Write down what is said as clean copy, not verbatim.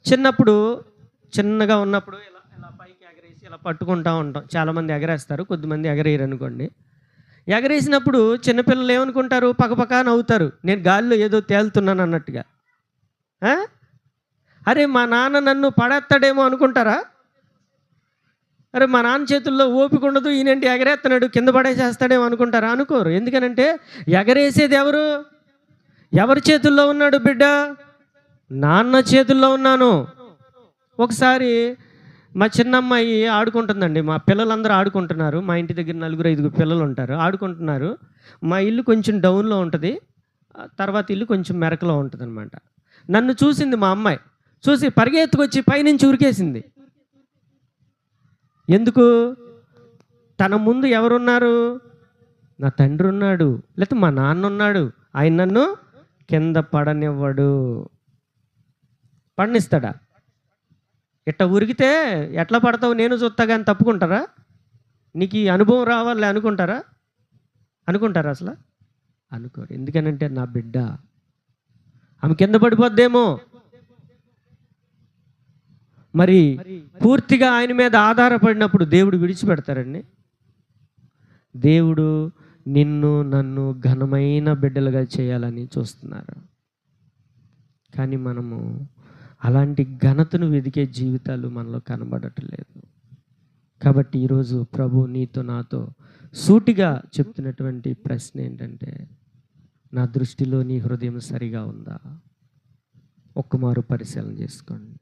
చిన్నప్పుడు చిన్నగా ఉన్నప్పుడు ఇలా ఇలా పైకి ఎగరేసి ఇలా పట్టుకుంటా ఉంటాం. చాలామంది ఎగరేస్తారు, కొద్దిమంది ఎగరేయరు అనుకోండి. ఎగరేసినప్పుడు చిన్నపిల్లలు ఏమనుకుంటారు? పకపకా నవ్వుతారు. నేను గాలిలో ఏదో తేలుతున్నాను అన్నట్టుగా. ఆ? అరే మా నాన్న నన్ను పడేస్తాడేమో అనుకుంటారా? అరే మా నాన్న చేతుల్లో ఓపిక ఉండదు, ఈయనంటే ఎగరేస్తున్నాడు కింద పడేసేస్తాడేమో అనుకుంటారా? అనుకోరు. ఎందుకనంటే ఎగరేసేది ఎవరు? ఎవరి చేతుల్లో ఉన్నాడు బిడ్డ? నాన్న చేతుల్లో ఉన్నాను. ఒకసారి మా చిన్నమ్మాయి ఆడుకుంటుందండి. మా పిల్లలందరూ ఆడుకుంటున్నారు. మా ఇంటి దగ్గర 4, 5 పిల్లలు ఉంటారు, ఆడుకుంటున్నారు. మా ఇల్లు కొంచెం డౌన్లో ఉంటుంది, తర్వాత ఇల్లు కొంచెం మెరకలో ఉంటుంది అనమాట. నన్ను చూసింది మా అమ్మాయి. చూసి పరిగెత్తుకొచ్చి పైనుంచి ఉరికేసింది. ఎందుకు? తన ముందు ఎవరున్నారు? నా తండ్రి ఉన్నాడు, లేకపోతే మా నాన్న ఉన్నాడు. ఆయన నన్ను కింద పడనివ్వడు. పడనిస్తాడా? ఇట్ట ఉరికితే ఎట్లా పడతావు నేను చూస్తా కానీ తప్పుకుంటారా? నీకు ఈ అనుభవం రావాలి అనుకుంటారా? అనుకుంటారా అసలు? అనుకోరు. ఎందుకనంటే నా బిడ్డ, ఆమె కింద పడిపోద్దేమో. మరి పూర్తిగా ఆయన మీద ఆధారపడినప్పుడు దేవుడు విడిచిపెడతారండి? దేవుడు నిన్ను నన్ను ఘనమైన బిడ్డలుగా చేయాలని చూస్తున్నారు. కానీ మనము అలాంటి ఘనతను వెదికే జీవితాలు మనలో కనబడట్లేదు. కాబట్టి ఈరోజు ప్రభు నీతో నాతో సూటిగా చెప్తున్నటువంటి ప్రశ్న ఏంటంటే, నా దృష్టిలో నీ హృదయం సరిగా ఉందా? ఒక్కమారు పరిశీలన చేసుకోండి.